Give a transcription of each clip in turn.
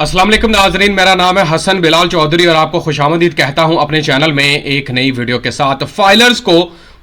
अस्सलाम वालेकुम नाजरीन, मेरा नाम है हसन बिलाल चौधरी और आपको खुशामदीद कहता हूं अपने चैनल में एक नई वीडियो के साथ। फाइलर्स को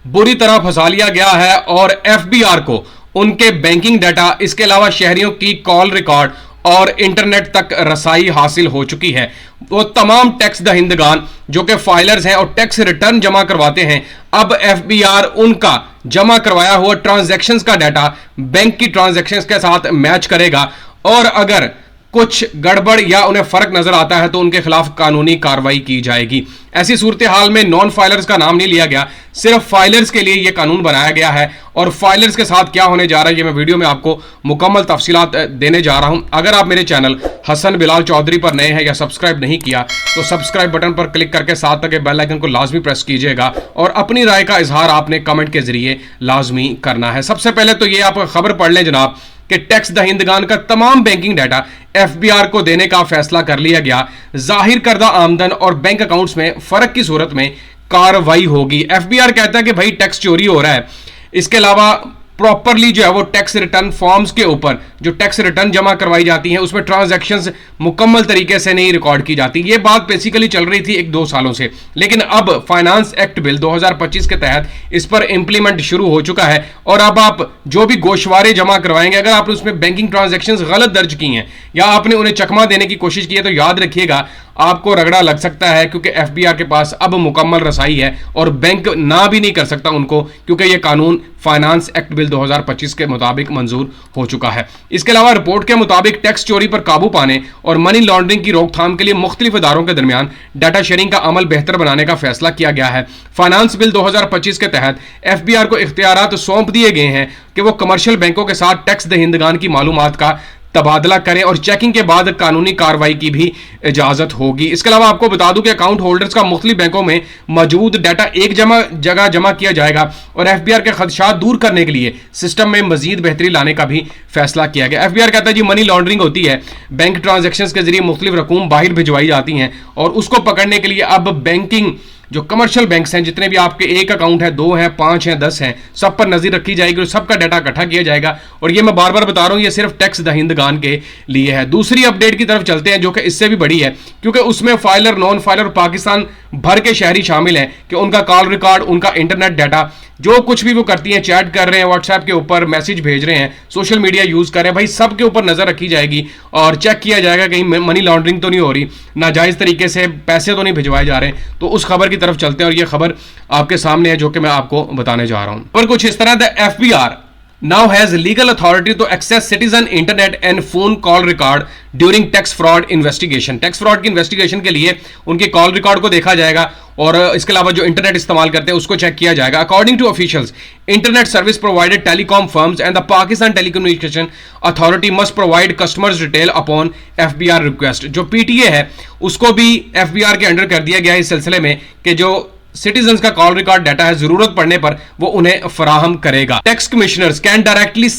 बुरी तरह फंसा लिया गया है और एफबीआर को उनके बैंकिंग डाटा, इसके अलावा शहरियों की कॉल रिकॉर्ड और इंटरनेट तक रसाई हासिल हो चुकी है। वो तमाम टैक्स दहिंदगान जो कि फाइलर्स हैं और टैक्स रिटर्न जमा करवाते हैं, अब एफबीआर उनका जमा करवाया हुआ ट्रांजैक्शंस का डाटा बैंक की ट्रांजैक्शंस के साथ मैच करेगा और अगर कुछ गड़बड़ या उन्हें फर्क नजर आता है तो उनके खिलाफ कानूनी कार्रवाई की जाएगी। ऐसी सूरत हाल में नॉन फाइलर्स का नाम नहीं लिया गया, सिर्फ फाइलर्स के लिए यह कानून बनाया गया है और फाइलर्स के साथ क्या होने जा रहा है ये मैं वीडियो में आपको मुकम्मल तफसीलात देने जा रहा हूं। अगर आप मेरे चैनल हसन बिलाल चौधरी पर नए हैं या सब्सक्राइब नहीं किया तो सब्सक्राइब बटन पर क्लिक करके साथ तक बेल आइकन को लाजमी प्रेस कीजिएगा और अपनी राय का इजहार आपने कमेंट के जरिए लाजमी करना है। सबसे पहले तो ये आप खबर पढ़ लें जनाब कि टैक्स दहिंदगान का तमाम बैंकिंग डाटा एफबीआर को देने का फैसला कर लिया गया। जाहिर करदा आमदन और बैंक अकाउंट्स में फर्क की सूरत में कार्रवाई होगी। एफबीआर कहता है कि भाई टैक्स चोरी हो रहा है, इसके अलावा प्रॉपरली जो है वो टैक्स रिटर्न फॉर्म्स के ऊपर जो टैक्स रिटर्न जमा करवाई जाती हैं उसमें ट्रांजैक्शंस मुकम्मल तरीके से नहीं रिकॉर्ड की जाती। ये बात बेसिकली चल रही थी 1-2 सालों से, लेकिन अब फाइनेंस एक्ट बिल 2025 के तहत इस पर इंप्लीमेंट शुरू हो चुका है और अब आप जो भी गोशवारे जमा करवाएंगे, अगर आपने उसमें बैंकिंग ट्रांजैक्शंस गलत दर्ज की हैं या आपने उन्हें चकमा देने की कोशिश की है तो याद रखिएगा आपको रगड़ा लग सकता है, क्योंकि एफबीआर के पास अब मुकम्मल रसाई है और बैंक ना भी नहीं कर सकता उनको, क्योंकि यह कानून फाइनेंस एक्ट बिल 2025 के मुताबिक मंजूर हो चुका है। इसके अलावा रिपोर्ट के मुताबिक टैक्स चोरी पर काबू पाने और मनी लॉन्ड्रिंग की रोकथाम के लिए मुख्तलिफ इदारों के दरमियान डाटा शेयरिंग का अमल बेहतर बनाने का फैसला किया गया है। फाइनेंस बिल 2025 के तहत एफबीआर को इख्तियारात सौंप दिए गए हैं कि वो कमर्शियल बैंकों के साथ टैक्स दहिंदगान की मालूमात का तबादला करें और चेकिंग के बाद कानूनी कार्रवाई की भी इजाजत होगी। इसके अलावा आपको बता दूं कि अकाउंट होल्डर्स का मुख्तलिफ बैंकों में मौजूद डाटा एक जगह जमा किया जाएगा और एफबीआर के खदशात दूर करने के लिए सिस्टम में मजीद बेहतरी लाने का भी फैसला किया गया। एफबीआर कहता है जी मनी लॉन्ड्रिंग होती है, बैंक ट्रांजेक्शन के जरिए मुख्तलिफ रकूम बाहर भिजवाई जाती हैं और उसको पकड़ने के लिए अब बैंकिंग जो कमर्शियल बैंक्स हैं, जितने भी आपके एक अकाउंट है, 2 हैं, 5 हैं, 10 हैं, सब पर नजर रखी जाएगी और सबका डाटा इकट्ठा किया जाएगा। और ये मैं बार बार बता रहा हूं, ये सिर्फ टैक्स दहिंदगान के लिए है। दूसरी अपडेट की तरफ चलते हैं जो कि इससे भी बड़ी है, क्योंकि उसमें फाइलर, नॉन फाइलर, पाकिस्तान भर के शहरी शामिल हैं कि उनका कॉल रिकॉर्ड, उनका इंटरनेट डाटा, जो कुछ भी वो करती हैं, चैट कर रहे हैं, व्हाट्सएप के ऊपर मैसेज भेज रहे हैं, सोशल मीडिया यूज कर रहे हैं, भाई सब के ऊपर नजर रखी जाएगी और चेक किया जाएगा कहीं मनी लॉन्ड्रिंग तो नहीं हो रही, नाजायज तरीके से पैसे तो नहीं भिजवाए जा रहे। तो उस खबर की तरफ चलते हैं और ये खबर आपके सामने है जो कि मैं आपको बताने जा रहा हूं। पर कुछ इस तरह the FBR now has legal authority to access citizen internet and phone call record during tax fraud investigation। Tax fraud की इन्वेस्टिगेशन के लिए उनके कॉल रिकॉर्ड को देखा जाएगा और इसके अलावा जो इंटरनेट इस्तेमाल करते हैं उसको चेक किया जाएगा। According to officials, internet service provided telecom firms and the Pakistan telecommunication authority must provide customers detail upon FBR request. जो पीटीए है उसको भी एफबीआर के अंडर कर दिया गया है इस सिलसिले में कि जो सिटीजन्स का कॉल रिकॉर्ड डाटा है जरूरत पड़ने पर वो उन्हें फराहम करेगा। Tax commissioners can directly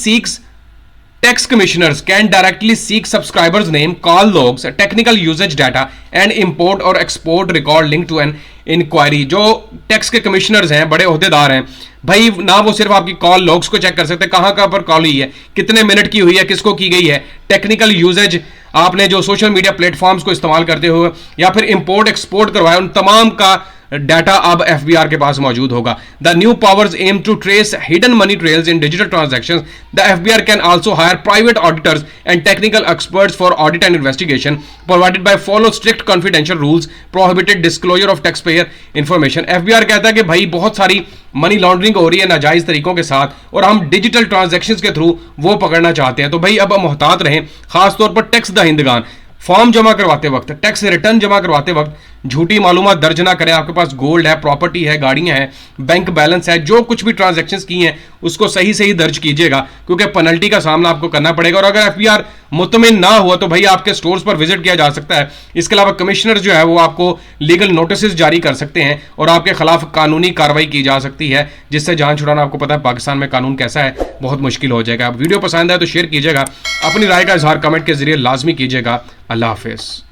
seek subscribers name, call logs, technical usage data and import और export record link to an enquiry. जो टैक्स के कमिश्नर्स हैं, बड़े ओहदेदार हैं, भाई ना वो सिर्फ आपकी कॉल लॉग्स को चेक कर सकते हैं, कहां पर कॉल हुई है, कितने मिनट की हुई है, किसको की गई है, टेक्निकल यूजेज आपने जो सोशल मीडिया प्लेटफॉर्म्स को इस्तेमाल करते हुए या फिर इंपोर्ट एक्सपोर्ट करवाया, उन तमाम का डाटा अब एफबीआर के पास मौजूद होगा। The new powers aim to trace hidden money trails in digital transactions. The FBR can also hire private auditors and technical experts for audit and investigation provided by follow strict confidential rules, prohibited disclosure of tax payer information. FBR कहता है कि भाई बहुत सारी money laundering हो रही है नाजायज तरीकों के साथ और हम डिजिटल ट्रांजैक्शंस के थ्रू वो पकड़ना चाहते हैं। तो भाई अब मोहतात रहें, खासतौर पर टैक्स दहिंदगान फॉर्म जमा करवाते वक्त, टैक्स रिटर्न जमा करवाते वक्त झूठी मालूमात दर्ज ना करें। आपके पास गोल्ड है, प्रॉपर्टी है, गाड़ियां हैं, बैंक बैलेंस है, जो कुछ भी ट्रांजैक्शंस की हैं उसको सही सही दर्ज कीजिएगा, क्योंकि पेनल्टी का सामना आपको करना पड़ेगा। और अगर एफबीआर मुतमिन ना हुआ तो भाई आपके स्टोर्स पर विजिट किया जा सकता है। इसके अलावा कमिश्नर जो है वो आपको लीगल नोटिस जारी कर सकते हैं और आपके खिलाफ कानूनी कार्रवाई की जा सकती है, जिससे जान छुड़ाना, आपको पता है पाकिस्तान में कानून कैसा है, बहुत मुश्किल हो जाएगा। वीडियो पसंद आए तो शेयर कीजिएगा, अपनी राय का इजहार कमेंट के जरिए लाजमी कीजिएगा। अल्लाह हाफिज।